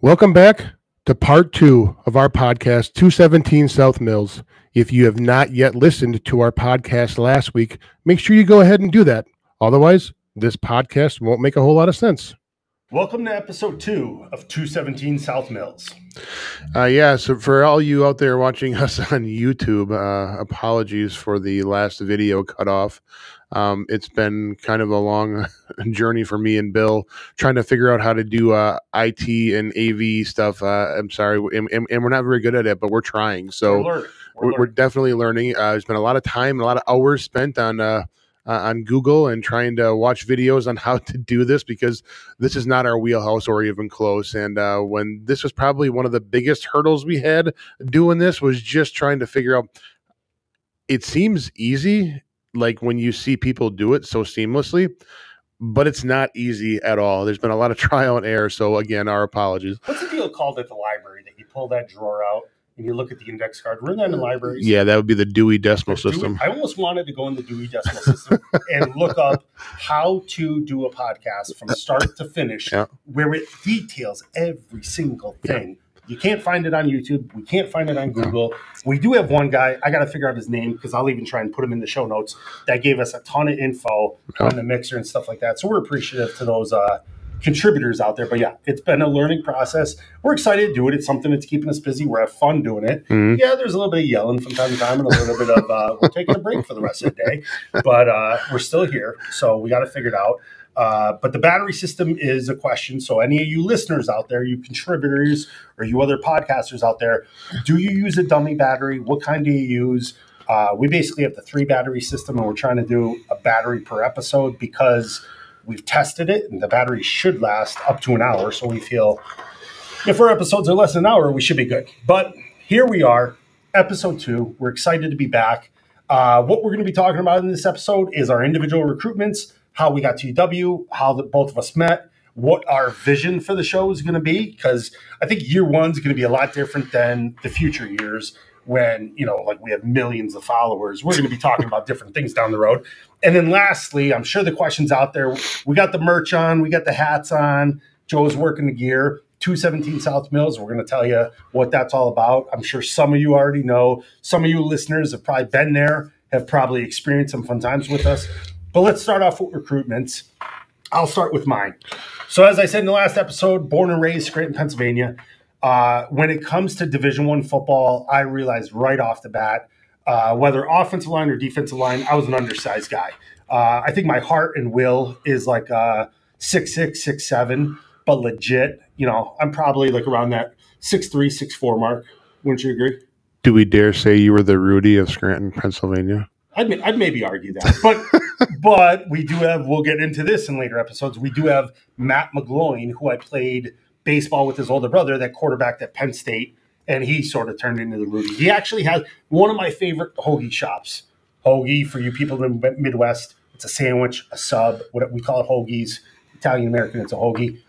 Welcome back to part 2 of our podcast, 217 South Mills. If you have not yet listened to our podcast last week, make sure you go ahead and do that. Otherwise, this podcast won't make a whole lot of sense. Welcome to episode 2 of 217 South Mills. So for all you out there watching us on YouTube, apologies for the last video cut off. It's been kind of a long journey for me and Bill trying to figure out how to do IT and AV stuff. I'm sorry, and we're not very good at it, but we're trying. So we're definitely learning. There's been a lot of time, a lot of hours spent on Google and trying to watch videos on how to do this, because this is not our wheelhouse or even close. And when this was probably one of the biggest hurdles we had doing this, was just trying to figure out, it seems easy, like when you see people do it so seamlessly, but it's not easy at all. There's been a lot of trial and error. So again, our apologies. What's the deal called at the library that you pull that drawer out and you look at the index card? We're in the libraries. Yeah, that would be the Dewey Decimal System. I almost wanted to go in the Dewey Decimal System and look up how to do a podcast from start to finish, where it details every single thing. Yeah. You can't find it on YouTube. We can't find it on Google. We do have one guy, I got to figure out his name because I'll even try and put him in the show notes, that gave us a ton of info on the mixer and stuff like that. So we're appreciative to those contributors out there. But yeah, it's been a learning process. We're excited to do it. It's something that's keeping us busy. We're having fun doing it. Mm-hmm. Yeah, there's a little bit of yelling from time to time and a little bit of we're taking a break for the rest of the day. But we're still here, so we got to figure it out. But the battery system is a question. So any of you listeners out there, you contributors, or you other podcasters out there, do you use a dummy battery? What kind do you use? We basically have the 3 battery system, and we're trying to do a battery per episode because we've tested it, and the battery should last up to an hour. So we feel if our episodes are less than an hour, we should be good. But here we are, episode 2. We're excited to be back. What we're going to be talking about in this episode is our individual recruitments, how we got to UW, how both of us met, what our vision for the show is going to be, because I think year 1 is going to be a lot different than the future years when, like we have millions of followers. We're going to be talking about different things down the road. And then lastly, I'm sure the question's out there. We got the merch on. We got the hats on. Joe's working the gear. 217 South Mills. We're going to tell you what that's all about. I'm sure some of you already know. Some of you listeners have probably been there, have probably experienced some fun times with us. But let's start off with recruitments. I'll start with mine. So as I said in the last episode, born and raised Scranton, Pennsylvania. When it comes to Division I football, I realized right off the bat, whether offensive line or defensive line, I was an undersized guy. I think my heart and will is like 6'6", 6'7", but legit, I'm probably like around that 6'3", 6'4" mark. Wouldn't you agree? Do we dare say you were the Rudy of Scranton, Pennsylvania? I'd maybe argue that, but we do have, we'll get into this in later episodes, we do have Matt McGloin, who I played baseball with his older brother, that quarterbacked at Penn State, and he sort of turned into the Rudy. He actually has one of my favorite hoagie shops. Hoagie, for you people in the Midwest, it's a sandwich, a sub, what we call it hoagies. Italian-American, it's a hoagie.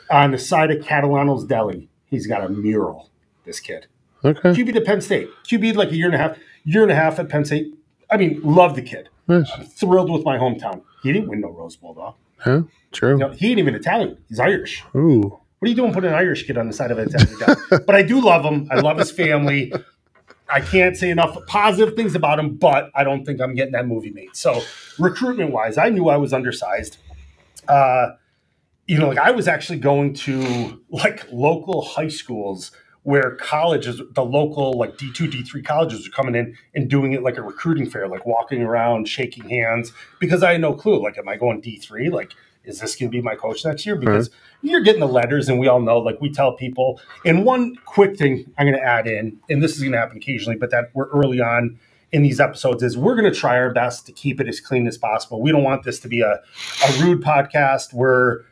On the side of Catalano's Deli, he's got a mural, this kid. Okay. QB'd at Penn State. QB'd like a year and a half at Penn State. I mean, love the kid. Nice. I'm thrilled with my hometown. He didn't win no Rose Bowl, though. Huh? True. He ain't even Italian. He's Irish. Ooh. What are you doing putting an Irish kid on the side of an Italian guy? But I do love him. I love his family. I can't say enough positive things about him, but I don't think I'm getting that movie made. So recruitment-wise, I knew I was undersized. I was actually going to like local high schools where colleges, the local like D2, D3 colleges are coming in and doing it like a recruiting fair, like walking around, shaking hands, because I had no clue. Like, am I going D3? Like, is this going to be my coach next year? Because you're getting the letters, and we all know, like we tell people. And one quick thing I'm going to add in, and this is going to happen occasionally, but that we're early on in these episodes, is we're going to try our best to keep it as clean as possible. We don't want this to be a rude podcast. We're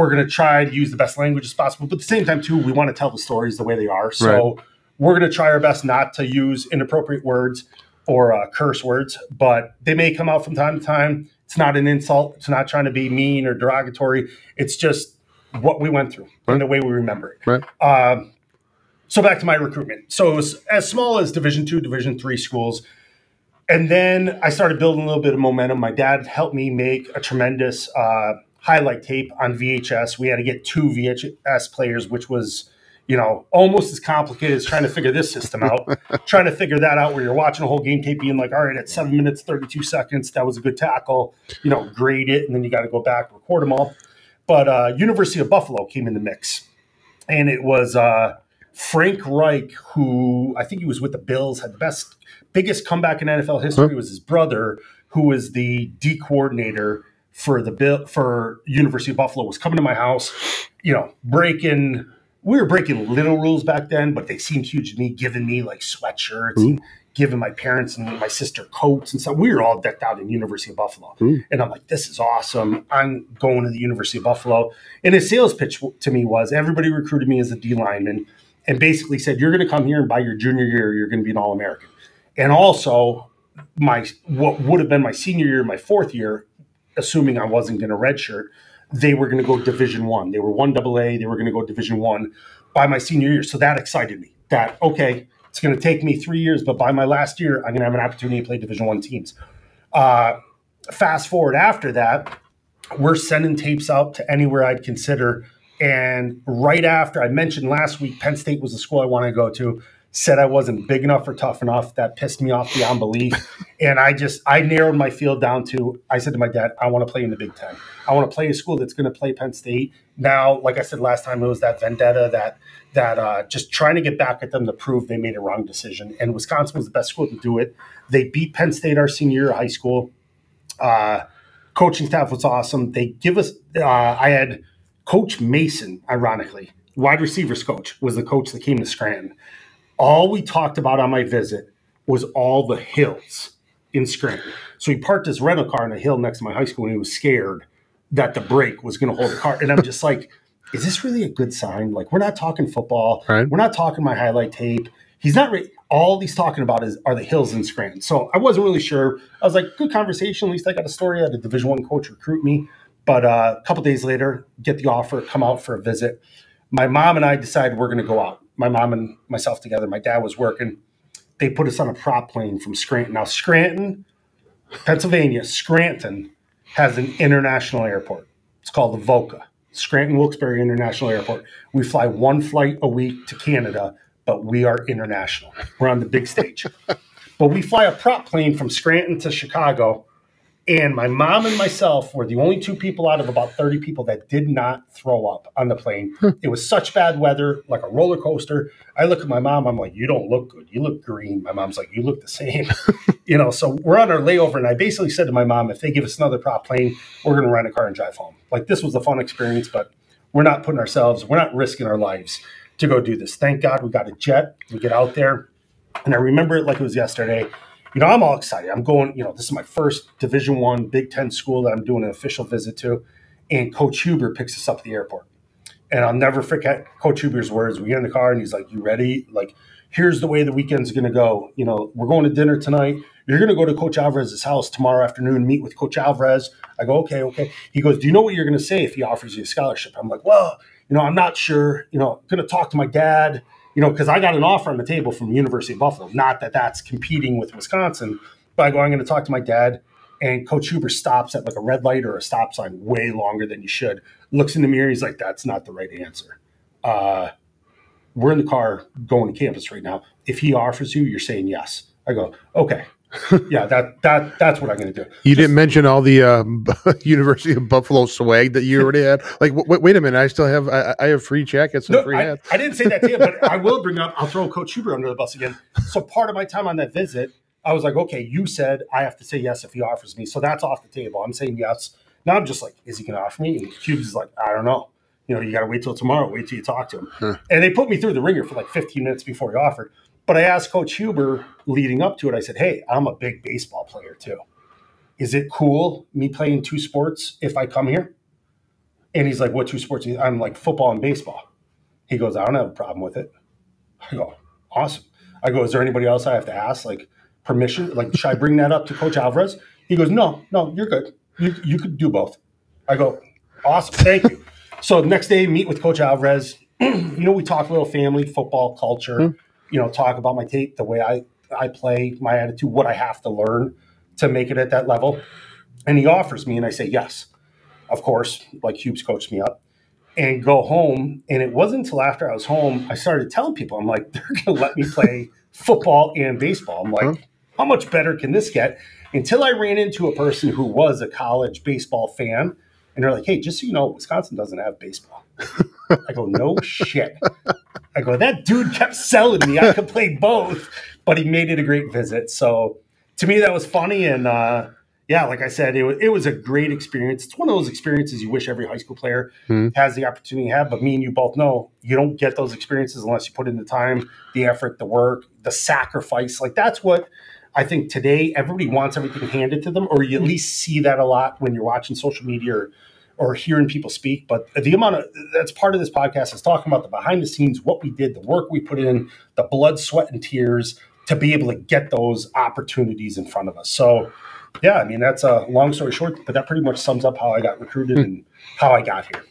going to try to use the best language as possible, but at the same time, too, we want to tell the stories the way they are. So we're going to try our best not to use inappropriate words or curse words, but they may come out from time to time. It's not an insult. It's not trying to be mean or derogatory. It's just what we went through and the way we remember it. Right. So back to my recruitment. So it was as small as Division II, Division III schools. And then I started building a little bit of momentum. My dad helped me make a tremendous highlight tape on VHS. We had to get 2 VHS players, which was, you know, almost as complicated as trying to figure this system out. Trying to figure that out where you're watching a whole game tape being like, all right, at 7 minutes, 32 seconds, that was a good tackle, you know, grade it, and then you got to go back, record them all. But University of Buffalo came in the mix. And it was Frank Reich, who I think he was with the Bills, had the biggest comeback in NFL history. It was his brother, who was the D coordinator for University of Buffalo, was coming to my house, you know, we were breaking little rules back then, but they seemed huge to me, giving me like sweatshirts and giving my parents and my sister coats and stuff. We were all decked out in University of Buffalo. And I'm like, this is awesome. I'm going to the University of Buffalo. And his sales pitch to me was, everybody recruited me as a D lineman and basically said, you're going to come here and by your junior year, you're going to be an All-American. And also what would have been my senior year, my 4th year, assuming I wasn't going to redshirt, they were going to go Division I. They were 1AA. They were going to go Division I by my senior year. So that excited me. That, okay, it's going to take me 3 years, but by my last year, I'm going to have an opportunity to play Division I teams. Fast forward after that, we're sending tapes out to anywhere I'd consider. And right after, I mentioned last week, Penn State was the school I wanted to go to. Said I wasn't big enough or tough enough. That pissed me off beyond belief. And I narrowed my field down to, I said to my dad, I want to play in the Big Ten. I want to play a school that's going to play Penn State. Now, like I said last time, it was that vendetta, that just trying to get back at them to prove they made a wrong decision. And Wisconsin was the best school to do it. They beat Penn State our senior year of high school. Coaching staff was awesome. They give us, I had Coach Mason, ironically, wide receivers coach, was the coach that came to Scranton. All we talked about on my visit was all the hills in Scranton. So he parked his rental car on a hill next to my high school, and he was scared that the brake was going to hold the car. And I'm just like, is this really a good sign? Like, we're not talking football. Right. We're not talking my highlight tape. He's not all he's talking about are the hills in Scranton. So I wasn't really sure. I was like, good conversation. At least I got a story. I had a Division I coach recruit me. But a couple days later, get the offer, come out for a visit. My mom and I decided we're going to go out. My mom and myself together. My dad was working. They put us on a prop plane from Scranton. Now, Scranton, Pennsylvania, Scranton has an international airport. It's called the VOCA, Scranton Wilkes-Barre International Airport. We fly 1 flight a week to Canada, but we are international. We're on the big stage. But we fly a prop plane from Scranton to Chicago. And my mom and myself were the only 2 people out of about 30 people that did not throw up on the plane. It was such bad weather, like a roller coaster. I look at my mom. I'm like, you don't look good. You look green. My mom's like, you look the same. You know, so we're on our layover. And I basically said to my mom, if they give us another prop plane, we're going to rent a car and drive home. Like, this was a fun experience, but we're not risking our lives to go do this. Thank God we got a jet. We get out there. And I remember it like it was yesterday. You know, I'm all excited. I'm going, you know, this is my first Division I Big Ten school that I'm doing an official visit to. And Coach Huber picks us up at the airport. And I'll never forget Coach Huber's words. We get in the car and he's like, you ready? Like, here's the way the weekend's going to go. You know, we're going to dinner tonight. You're going to go to Coach Alvarez's house tomorrow afternoon, meet with Coach Alvarez. I go, okay. He goes, do you know what you're going to say if he offers you a scholarship? I'm like, well, you know, I'm not sure. You know, going to talk to my dad. You know, because I got an offer on the table from the University of Buffalo. Not that that's competing with Wisconsin, but I go, I'm going to talk to my dad. And Coach Huber stops at like a red light or a stop sign way longer than you should. Looks in the mirror. He's like, that's not the right answer. We're in the car going to campus right now. If he offers you, you're saying yes. I go, okay. Yeah, that's what I'm going to do. You didn't mention all the University of Buffalo swag that you already had. Like, wait a minute, I still have I have free jackets and free hats. I didn't say that to you, but I will bring up. I'll throw Coach Huber under the bus again. So part of my time on that visit, I was like, okay, you said I have to say yes if he offers me, so that's off the table. I'm saying yes. Now I'm just like, is he going to offer me? And Huber's like, I don't know. You know, you got to wait till tomorrow. Wait till you talk to him. And they put me through the ringer for like 15 minutes before he offered. But I asked Coach Huber leading up to it, I said, hey, I'm a big baseball player too. Is it cool me playing 2 sports if I come here? And he's like, what 2 sports? I'm like, football and baseball. He goes, I don't have a problem with it. I go, awesome. I go, is there anybody else I have to ask, like, permission? Like, should I bring that up to Coach Alvarez? He goes, no, you're good. You could do both. I go, awesome, thank you. So the next day, meet with Coach Alvarez. You know, we talk a little family, football, culture. You know, talk about my tape, the way I play, my attitude, what I have to learn to make it at that level. And he offers me, and I say yes. of course, like Hube's coached me up, and go home. And it wasn't until after I was home, I started telling people, I'm like, they're going to let me play football and baseball. I'm like, how much better can this get? Until I ran into a person who was a college baseball fan. And they're like, hey, just so you know, Wisconsin doesn't have baseball. I go, no shit. I go, that dude kept selling me. I could play both, but he made it a great visit. So to me, that was funny. And yeah, like I said, it was a great experience. It's one of those experiences you wish every high school player has the opportunity to have. But me and you both know you don't get those experiences unless you put in the time, the effort, the work, the sacrifice. Like that's what I think today everybody wants everything handed to them, or you at least see that a lot when you're watching social media or hearing people speak. But the amount of that's part of this podcast is talking about the behind the scenes, what we did, the work we put in, the blood, sweat, and tears to be able to get those opportunities in front of us. So yeah, I mean, that's a long story short, but that pretty much sums up how I got recruited and how I got here.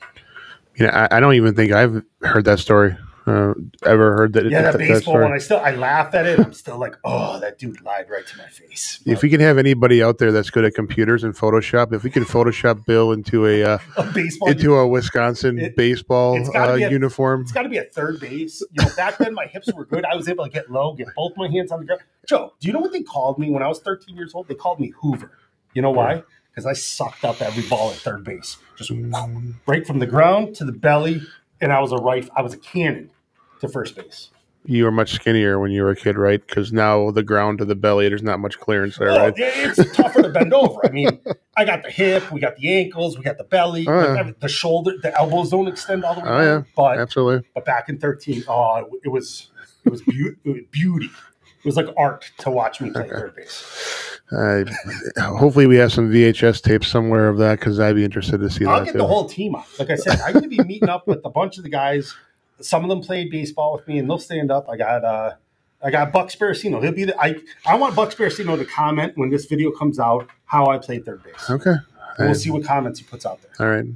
Yeah, I don't even think I've heard that story. Ever heard that? Yeah, that baseball one. I laugh at it. I'm still like, oh, that dude lied right to my face. If we can have anybody out there that's good at computers and Photoshop, if we can Photoshop Bill into a baseball, into a Wisconsin baseball uniform, it's got to be a third base. You know, back then my hips were good. I was able to get low, get both my hands on the ground. Joe, do you know what they called me when I was 13 years old? They called me Hoover. You know why? Because I sucked up every ball at third base, just right from the ground to the belly, and I was a cannon to first base. You were much skinnier when you were a kid, right? Because now the ground to the belly, there's not much clearance there, right? It's tougher to bend over. I mean, I got the hip, we got the ankles, we got the belly, the shoulder, the elbows don't extend all the way down. Yeah, but absolutely. But back in 13, it was beauty. It was like art to watch me play third base. Hopefully we have some VHS tapes somewhere of that because I'd be interested to see that. I'll get the whole team up. Like I said, I'm going to be meeting up with a bunch of the guys. Some of them played baseball with me, and they'll stand up. I got Buck Sparacino. He'll be I want Buck Sparacino to comment when this video comes out how I played third base. Okay. We'll see what comments he puts out there. All right.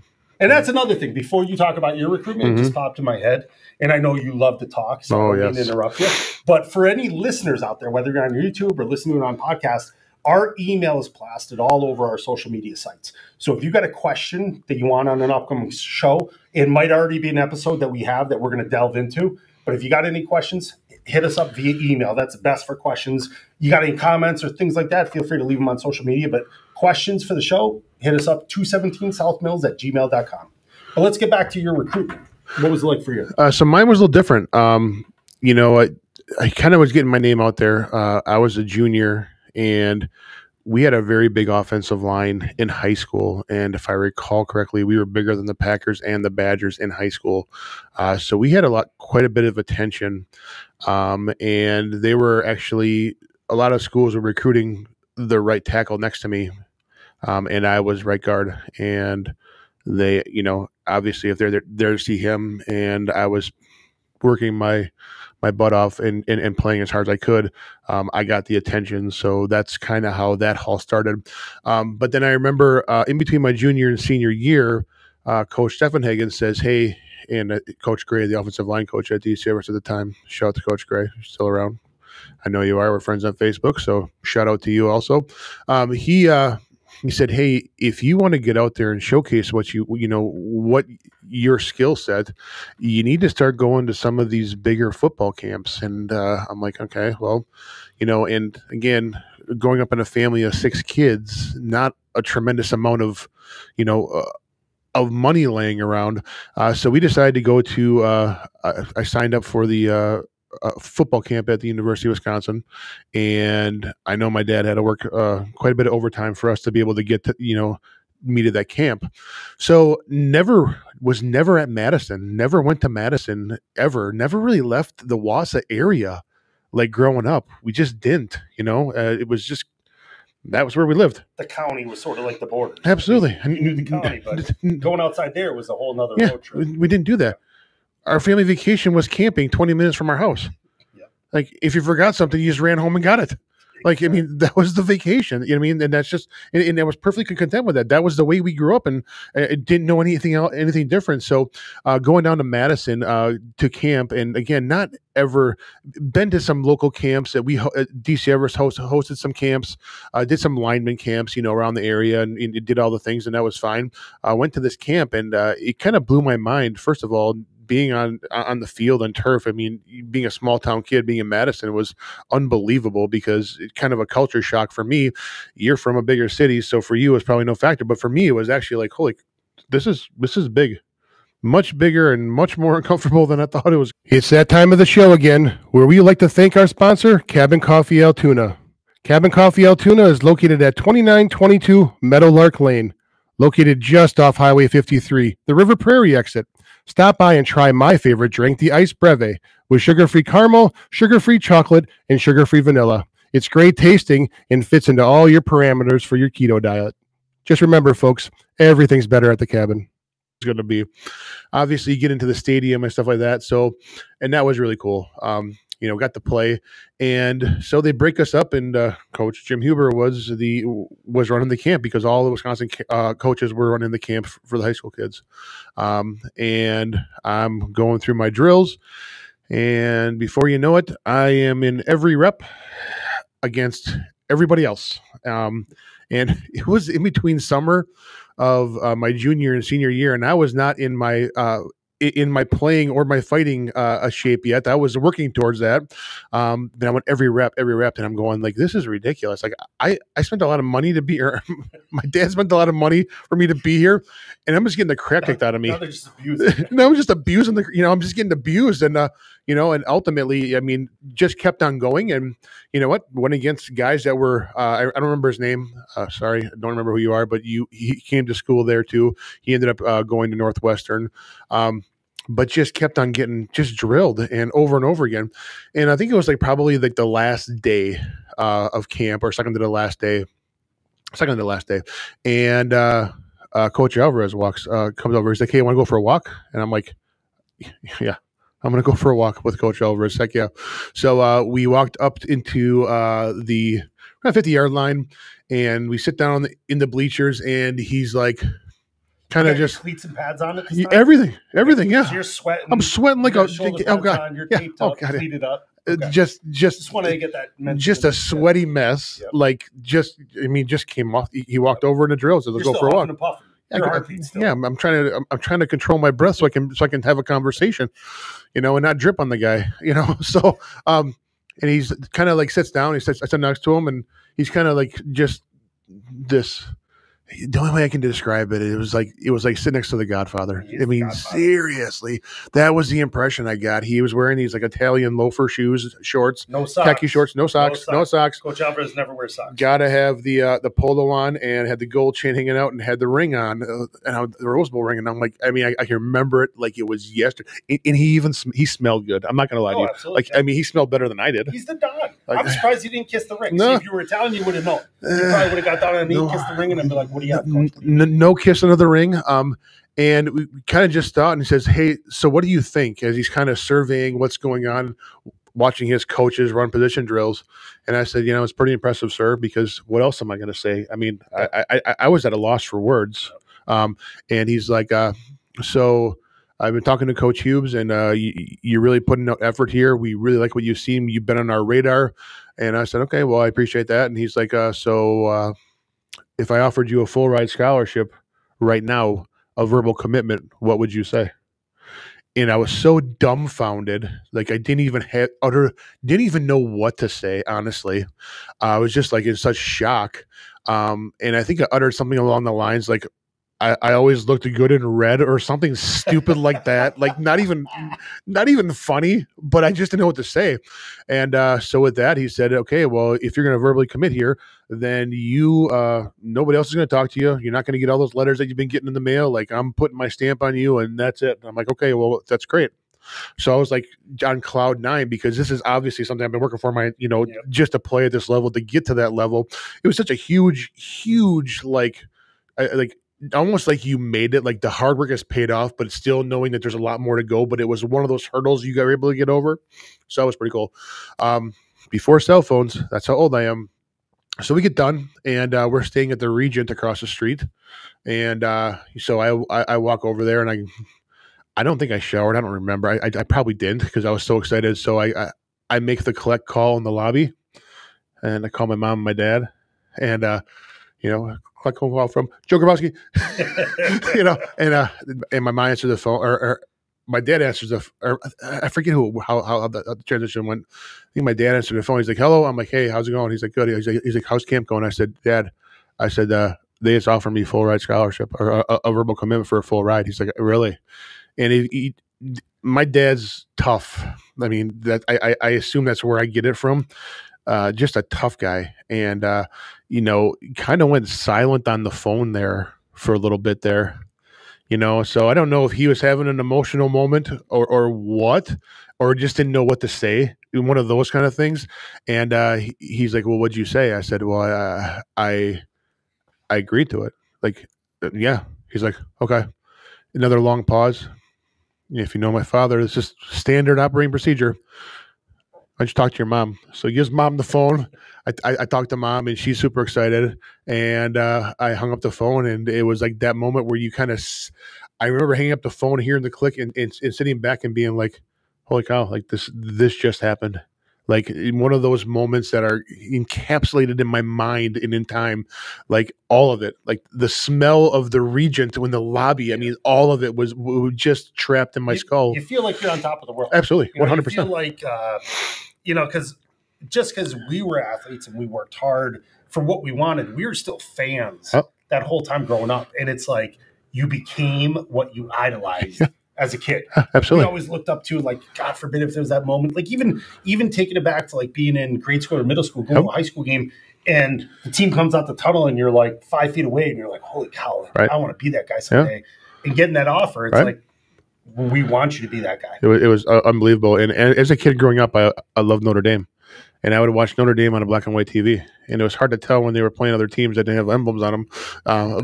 And that's another thing. Before you talk about your recruitment, it just popped in my head. And I know you love to talk, so I didn't interrupt you. But for any listeners out there, whether you're on YouTube or listening on podcast, our email is plastered all over our social media sites. So if you got a question that you want on an upcoming show, it might already be an episode that we have that we're going to delve into. But if you got any questions, hit us up via email. That's best for questions. You got any comments or things like that, feel free to leave them on social media. But questions for the show, hit us up, 217southmills@gmail.com. But let's get back to your recruitment. What was it like for you? So mine was a little different. You know, I kind of was getting my name out there. I was a junior, and we had a very big offensive line in high school. And if I recall correctly, we were bigger than the Packers and the Badgers in high school. So we had quite a bit of attention. And they were actually, a lot of schools were recruiting the right tackle next to me. And I was right guard. And they, you know, obviously if they're there to see him, and I was working my butt off and playing as hard as I could, I got the attention. So that's kind of how that all started. But then I remember in between my junior and senior year, Coach Steffenhagen says, hey, and Coach Gray, the offensive line coach at DC Everest at the time, shout out to Coach Gray, you're still around. I know you are. We're friends on Facebook, so shout out to you also. He said, hey, if you want to get out there and showcase what what your skill set, you need to start going to some of these bigger football camps. And I'm like, okay, well, you know, and again, growing up in a family of 6 kids, not a tremendous amount of, you know, of money laying around. So we decided to go to, I signed up for the football camp at the University of Wisconsin, and I know my dad had to work quite a bit of overtime for us to be able to get to, you know, meet at that camp. So never at Madison, never went to Madison ever, never really left the Wausau area. Like growing up, we just didn't, you know, it was just, that was where we lived. The county was sort of like the border. Absolutely. You knew the county, but going outside there was a whole nother road trip. We didn't do that. Our family vacation was camping 20 minutes from our house. Yeah. Like if you forgot something, you just ran home and got it. Like, I mean, that was the vacation. You know what I mean? And that's just, and I was perfectly content with that. That was the way we grew up, and I didn't know anything else, anything different. So, going down to Madison to camp, and again, not ever been to some local camps that DC Everest hosted some camps, did some lineman camps, you know, around the area, and did all the things, and that was fine. Went to this camp, and it kind of blew my mind. First of all, being on the field and turf. I mean, being a small town kid, being in Madison was unbelievable, because it's kind of a culture shock for me. You're from a bigger city, so for you, it's probably no factor, but for me, it was actually like, holy, this is big. Much bigger and much more uncomfortable than I thought it was. It's that time of the show again, where we like to thank our sponsor, Cabin Coffee Altoona. Cabin Coffee Altoona is located at 2922 Meadowlark Lane, located just off Highway 53, the River Prairie exit. Stop by and try my favorite drink, the Ice Breve, with sugar-free caramel, sugar-free chocolate, and sugar-free vanilla. It's great tasting and fits into all your parameters for your keto diet. Just remember, folks, everything's better at the cabin. It's going to be, obviously, you get into the stadium and stuff like that. So, and that was really cool. You know, got to play, and so they break us up, and Coach Jim Huber was running the camp, because all the Wisconsin coaches were running the camp for the high school kids, and I'm going through my drills, and before you know it, I am in every rep against everybody else, and it was in between summer of my junior and senior year, and I was not in my playing or my fighting shape yet. I was working towards that. Then I went every rep, and I'm going like, this is ridiculous. Like I spent a lot of money to be here. My dad spent a lot of money for me to be here, and I'm just getting the crap kicked out of me. Now they're just abusing. No, I'm just abusing I'm just getting abused, and and ultimately, I mean, just kept on going, and you know what? Went against guys that were I don't remember his name. Sorry, I don't remember who you are, but he came to school there too. He ended up going to Northwestern. But just kept on getting just drilled and over again. And I think it was like probably like the last day of camp, or second to the last day. And Coach Alvarez comes over. He's like, hey, want to go for a walk? And I'm like, yeah, I'm going to go for a walk with Coach Alvarez. Heck yeah. So we walked up into the 50-yard line, and we sit down in the bleachers, and he's like, kind of just cleats and pads on it. Everything. Yeah. So you're sweating. I'm sweating like oh god. On, you're taped up, pleated up. Okay. Just want to get that. Just a sweaty mess. Yep. Like just came off. He walked over in the drill. So let's go for a walk. I'm trying to control my breath so I can have a conversation, and not drip on the guy, So, and he's kind of like sits down. I sit next to him, and he's kind of like just this. The only way I can describe it, it was like sitting next to the Godfather. I mean, seriously, that was the impression I got. He was wearing these like Italian loafer shorts, no socks, khaki shorts, no socks. Coach Alvarez never wears socks. Gotta have the polo on, and had the gold chain hanging out, and had the ring on, and the Rose Bowl ring. And I'm like, I mean, I can remember it like it was yesterday. And he smelled good. I'm not gonna lie to you. Absolutely. Like, I mean, he smelled better than I did. He's the Don. I'm surprised he didn't kiss the ring. No. See, if you were Italian, you would have known. You probably would have got down on a knee, kissed the ring, and I'd be like, what do you have? No kissing of the ring. And we kind of just thought, and he says, hey, so what do you think, as he's kind of surveying what's going on, watching his coaches run position drills? And I said, it's pretty impressive, sir, because what else am I going to say? I mean, I was at a loss for words. And he's like, so I've been talking to Coach Hughes, and you're really putting out effort here. We really like what you've seen. You've been on our radar. And I said, okay, well, I appreciate that. And he's like, if I offered you a full ride scholarship right now, a verbal commitment, what would you say? And I was so dumbfounded, like I didn't even know what to say. Honestly, I was just like in such shock. And I think I uttered something along the lines like, I always looked good in red, or something stupid like that. Like not even funny, but I just didn't know what to say. And so with that, he said, okay, well, if you're going to verbally commit here, then nobody else is going to talk to you. You're not going to get all those letters that you've been getting in the mail. Like, I'm putting my stamp on you, and that's it. And I'm like, okay, well, that's great. So I was like on cloud 9, because this is obviously something I've been working for just to play at this level, to get to that level. It was such a huge, like almost like you made it, like the hard work has paid off, but still knowing that there's a lot more to go. But it was one of those hurdles you got able to get over. So that was pretty cool. before cell phones. That's how old I am. So we get done, and we're staying at the Regent across the street. And so I walk over there, and I don't think I showered. I don't remember. I probably didn't because I was so excited. So I make the collect call in the lobby, and I call my mom and my dad, and collect phone call from Joe Grabowski, and my mom answers the phone, or my dad answers I forget how the transition went. I think my dad answered the phone. He's like, "Hello." I'm like, "Hey, how's it going?" He's like, "Good." He's like, "How's camp going?" I said, "Dad," I said, "they just offered me full ride scholarship or a verbal commitment for a full ride." He's like, "Really?" And my dad's tough. I mean, that I assume that's where I get it from. Just a tough guy, and kind of went silent on the phone there for a little bit there. So I don't know if he was having an emotional moment or what, or just didn't know what to say. One of those kind of things. And he's like, "Well, what'd you say?" I said, "Well, I agreed to it." Like, yeah. He's like, "Okay." Another long pause. If you know my father, it's just standard operating procedure. I just talked to your mom. So he gives mom the phone. I talked to mom, and she's super excited. And I hung up the phone, and it was like that moment where you kind of. I remember hanging up the phone, hearing the click, and sitting back and being like, "Holy cow! Like this just happened." Like one of those moments that are encapsulated in my mind and in time, like all of it, like the smell of the Regent in the lobby. I mean, all of it was just trapped in my skull. You feel like you're on top of the world. Absolutely, 100%. You feel like, because we were athletes and we worked hard for what we wanted, we were still fans that whole time growing up. And it's like you became what you idolized. As a kid, absolutely, we always looked up to, like, God forbid if there was that moment, like even taking it back to like being in grade school or middle school, going to a high school game, and the team comes out the tunnel, and you're like 5 feet away, and you're like, "Holy cow, I want to be that guy someday." And getting that offer, it's like, well, we want you to be that guy. It was unbelievable. And as a kid growing up, I loved Notre Dame. And I would watch Notre Dame on a black and white TV. And it was hard to tell when they were playing other teams that didn't have emblems on them.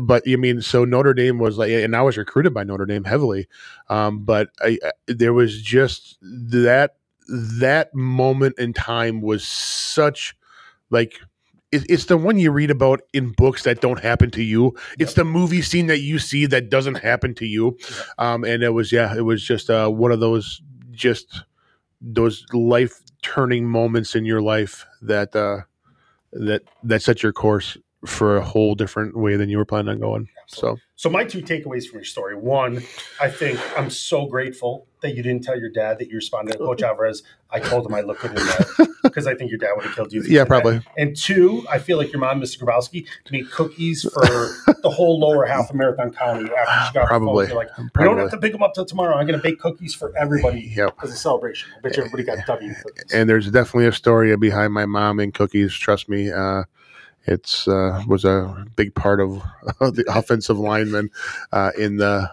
But I mean, so Notre Dame was like, and I was recruited by Notre Dame heavily. But there was just that moment in time was such like, it's the one you read about in books that don't happen to you. It's the movie scene that you see that doesn't happen to you. And it was just one of those life turning moments in your life that set your course for a whole different way than you were planning on going. So my two takeaways from your story: one, I think I'm so grateful that you didn't tell your dad that you responded to Coach Alvarez. I told him I looked at him because I think your dad would have killed you. Yeah, probably. And two, I feel like your mom, Mr. Grabowski, made cookies for the whole lower half of Marathon County after she got probably. The phone. You're like, we don't have to pick them up till tomorrow. I'm going to bake cookies for everybody as a celebration. I bet you everybody got W cookies. And there's definitely a story behind my mom and cookies. Trust me. It's was a big part of the offensive lineman in the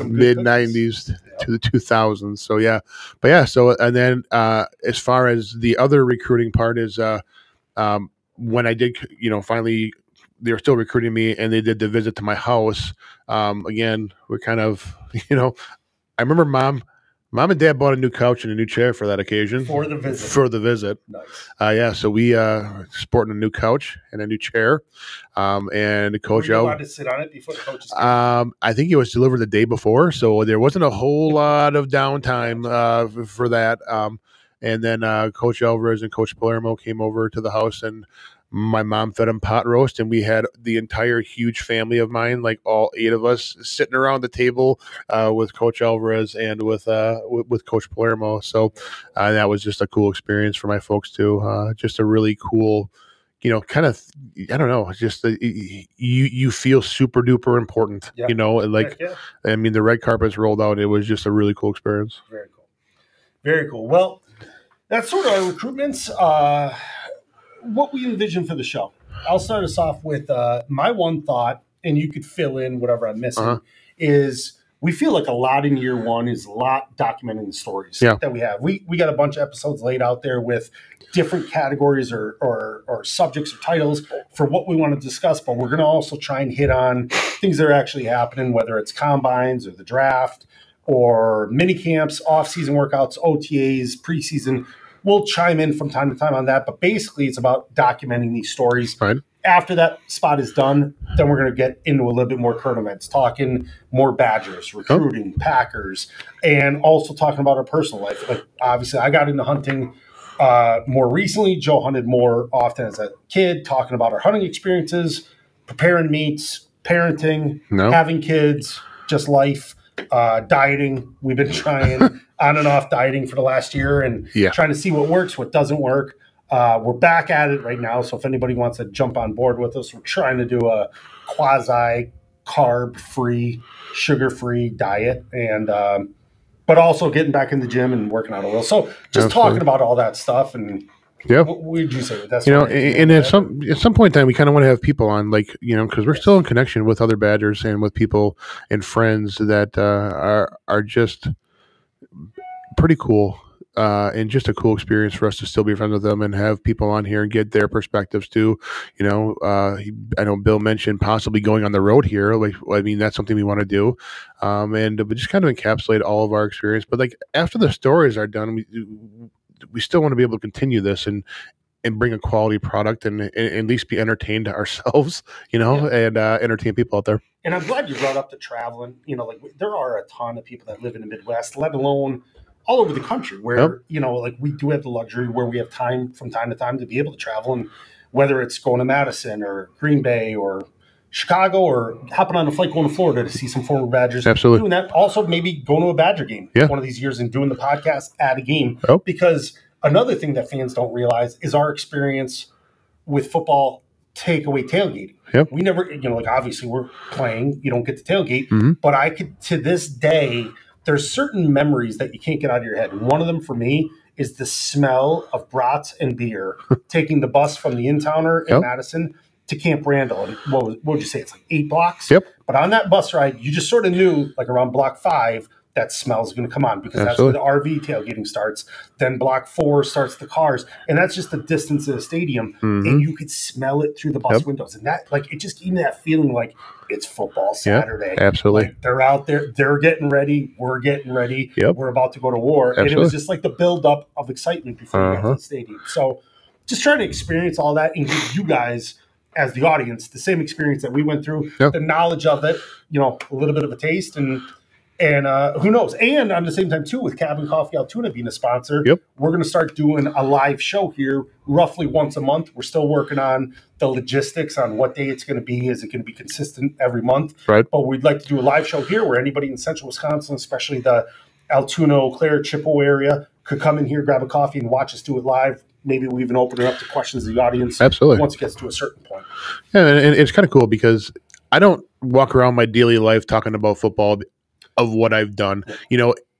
mid 90s to the 2000s. So yeah, but yeah. So and then as far as the other recruiting part is, when I did, finally they were still recruiting me, and they did the visit to my house. Again, we're kind of, I remember Mom and Dad bought a new couch and a new chair for that occasion. For the visit. Nice. So we sporting a new couch and a new chair. And Coach Were you allowed to sit on it before the coaches came? I think it was delivered the day before, so there wasn't a whole lot of downtime for that. And then Coach Alvarez and Coach Palermo came over to the house, and my mom fed him pot roast, and we had the entire huge family of mine, like all 8 of us, sitting around the table with Coach Alvarez and with Coach Palermo. So that was just a cool experience for my folks too. Just a really cool, kind of, I don't know, just you feel super duper important, I mean, the red carpets rolled out. It was just a really cool experience. Very cool. Very cool. Well, that's sort of our recruitments. What we envision for the show. I'll start us off with my one thought, and you could fill in whatever I'm missing, is we feel like a lot in year one is a lot documenting the stories that we have. We got a bunch of episodes laid out there with different categories or subjects or titles for what we want to discuss, but we're going to also try and hit on things that are actually happening, whether it's combines or the draft or mini camps, off-season workouts, OTAs, preseason. we'll chime in from time to time on that. But basically, it's about documenting these stories. Right. After that spot is done, then we're going to get into a little bit more current events, talking more Badgers, recruiting, Packers, and also talking about our personal life. Like, obviously, I got into hunting more recently. Joe hunted more often as a kid, talking about our hunting experiences, preparing meats, parenting, having kids, just life, dieting. We've been trying on and off dieting for the last year and trying to see what works, what doesn't work. We're back at it right now, so if anybody wants to jump on board with us, we're trying to do a quasi-carb-free, sugar-free diet, and but also getting back in the gym and working out a little. So just talking about all that stuff. And what would you say? That's and at some point in time, we kind of want to have people on, like, because we're still in connection with other Badgers and with people and friends that are just pretty cool. And just a cool experience for us to still be friends with them and have people on here and get their perspectives too. I know Bill mentioned possibly going on the road here. Like, I mean, that's something we want to do, and we just kind of encapsulate all of our experience. But like after the stories are done, we still want to be able to continue this and bring a quality product and at least be entertained ourselves, and entertain people out there. And I'm glad you brought up the traveling. Like there are a ton of people that live in the Midwest, let alone all over the country where, like we do have the luxury where we have time from time to time to be able to travel. And whether it's going to Madison or Green Bay or Chicago or hopping on a flight going to Florida to see some former Badgers. Absolutely. Doing that. Also maybe going to a Badger game one of these years and doing the podcast at a game. Because another thing that fans don't realize is our experience with football takeaway tailgating. We never, like obviously we're playing, you don't get to tailgate, but I could, to this day, there's certain memories that you can't get out of your head. And one of them for me is the smell of brats and beer, taking the bus from the in-towner in Madison to Camp Randall. And what would you say? It's like 8 blocks. But on that bus ride, you just sort of knew, like around block 5, that smell is going to come on because that's where the RV tailgating starts. Then block 4 starts the cars. And that's just the distance of the stadium. And you could smell it through the bus windows. And that, like, it just gave me that feeling like it's football Saturday. Absolutely. Like, they're out there. They're getting ready. We're getting ready. We're about to go to war. And it was just like the buildup of excitement before we got to the stadium. So just trying to experience all that and give you guys, as the audience, the same experience that we went through, the knowledge of it, a little bit of a taste, and who knows? And on the same time, too, with Cabin Coffee Altoona being a sponsor, we're going to start doing a live show here roughly once a month. We're still working on the logistics on what day it's going to be. Is it going to be consistent every month? But we'd like to do a live show here where anybody in central Wisconsin, especially the Altoona, Eau Claire, Chippewa area, could come in here, grab a coffee, and watch us do it live. Maybe we'll even open it up to questions of the audience once it gets to a certain point. Yeah, and it's kind of cool because I don't walk around my daily life talking about football of what I've done,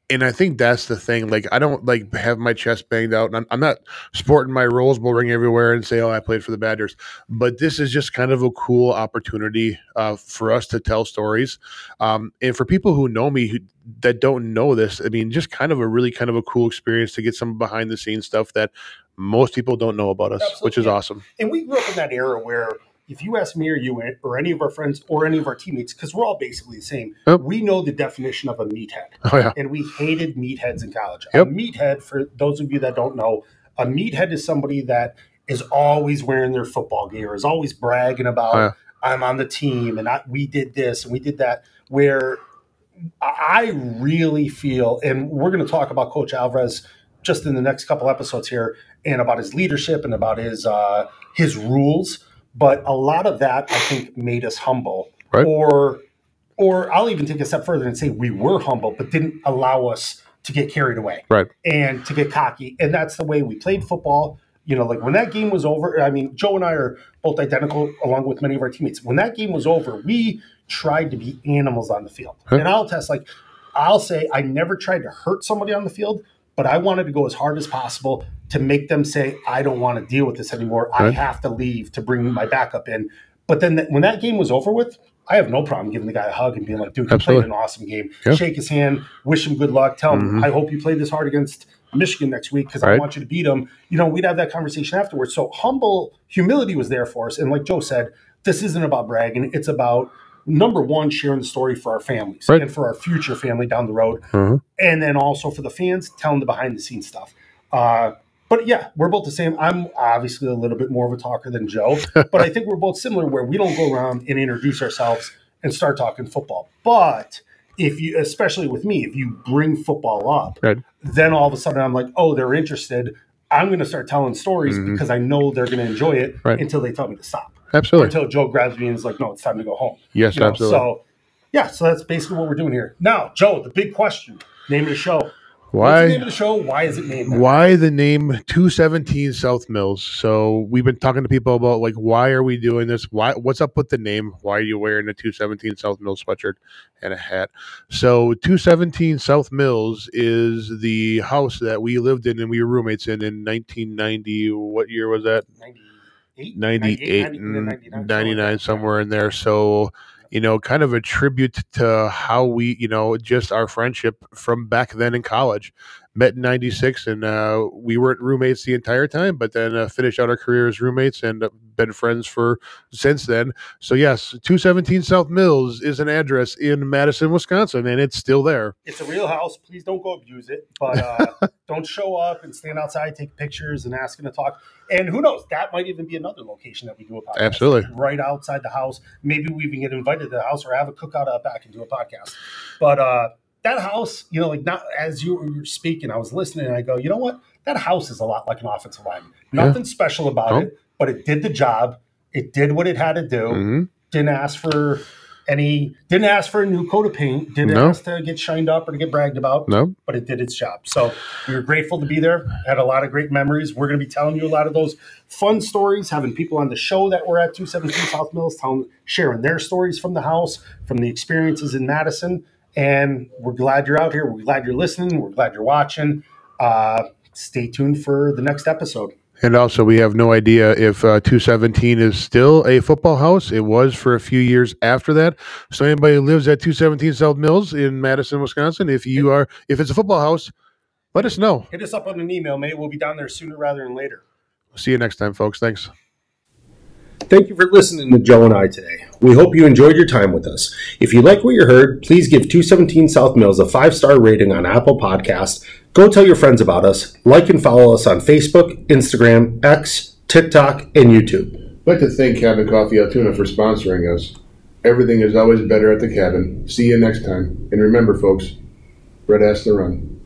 and I think that's the thing. Like, I don't like have my chest banged out, and I'm not sporting my Rose Bowl ring everywhere and say, "Oh, I played for the Badgers." But this is just kind of a cool opportunity for us to tell stories, and for people who know me that don't know this. I mean, just kind of a cool experience to get some behind the scenes stuff that most people don't know about us, which is awesome. And we grew up in that era where, if you ask me or you or any of our friends or any of our teammates, because we're all basically the same, we know the definition of a meathead. And we hated meatheads in college. A meathead, for those of you that don't know, a meathead is somebody that is always wearing their football gear, is always bragging about, I'm on the team, and we did this and we did that, where I really feel, and we're going to talk about Coach Alvarez just in the next couple episodes here, and about his leadership and about his rules. But a lot of that, I think, made us humble. Or I'll even take a step further and say we were humble, but didn't allow us to get carried away and to get cocky. And that's the way we played football. Like when that game was over, I mean, Joe and I are both identical along with many of our teammates. When that game was over, we tried to be animals on the field. And I'll say I never tried to hurt somebody on the field, but I wanted to go as hard as possible to make them say, I don't want to deal with this anymore. I have to leave to bring my backup in. But then when that game was over with, I have no problem giving the guy a hug and being like, dude, you played an awesome game. Shake his hand, wish him good luck, tell him, I hope you play this hard against Michigan next week because I want you to beat them. We'd have that conversation afterwards. So humility was there for us. And like Joe said, this isn't about bragging. It's about, number one, sharing the story for our families and for our future family down the road. And then also for the fans, telling the behind-the-scenes stuff. But yeah, we're both the same. I'm obviously a little bit more of a talker than Joe, but I think we're both similar where we don't go around and introduce ourselves and start talking football. But if you, especially with me, if you bring football up, right, then all of a sudden I'm like, oh, they're interested. I'm going to start telling stories because I know they're going to enjoy it until they tell me to stop. Absolutely. Or until Joe grabs me and is like, no, it's time to go home. Yes, absolutely. So, yeah, so that's basically what we're doing here. Now, Joe, the big question, name of the show. Why? What's the name of the show? Why is it named that? Why the name 217 South Mills? So we've been talking to people about, like, why are we doing this? What's up with the name? Why are you wearing a 217 South Mills sweatshirt and a hat? So 217 South Mills is the house that we lived in and we were roommates in 1990. What year was that? 98, 99, somewhere in there. So, kind of a tribute to how we, just our friendship from back then in college. Met in 96, and we weren't roommates the entire time, but then finished out our career as roommates and been friends for since then. So yes, 217 South Mills is an address in Madison, Wisconsin, and it's still there. It's a real house. Please don't go abuse it, but don't show up and stand outside, take pictures, and ask them to talk. And who knows, that might even be another location that we do a podcast. Absolutely. Right outside the house. Maybe we even get invited to the house or have a cookout out back and do a podcast. But that house, not as you were speaking, I was listening and I go, you know what? That house is a lot like an offensive lineman. Nothing special about it, but it did the job. It did what it had to do. Didn't ask for a new coat of paint. Didn't ask to get shined up or to get bragged about. But it did its job. So we were grateful to be there. Had a lot of great memories. We're going to be telling you a lot of those fun stories, having people on the show that were at 217 South Mills, sharing their stories from the house, from the experiences in Madison. And we're glad you're out here. We're glad you're listening. We're glad you're watching. Stay tuned for the next episode. And also, we have no idea if 217 is still a football house. It was for a few years after that. So anybody who lives at 217 South Mills in Madison, Wisconsin, if it's a football house, let us know. Hit us up on an email, mate. We'll be down there sooner rather than later. See you next time, folks. Thanks. Thank you for listening to Joe and I today. We hope you enjoyed your time with us. If you like what you heard, please give 217 South Mills a 5-star rating on Apple Podcasts. Go tell your friends about us. Like and follow us on Facebook, Instagram, X, TikTok, and YouTube. I'd like to thank Cabin Coffee Altoona for sponsoring us. Everything is always better at the cabin. See you next time. And remember, folks, Red has to run.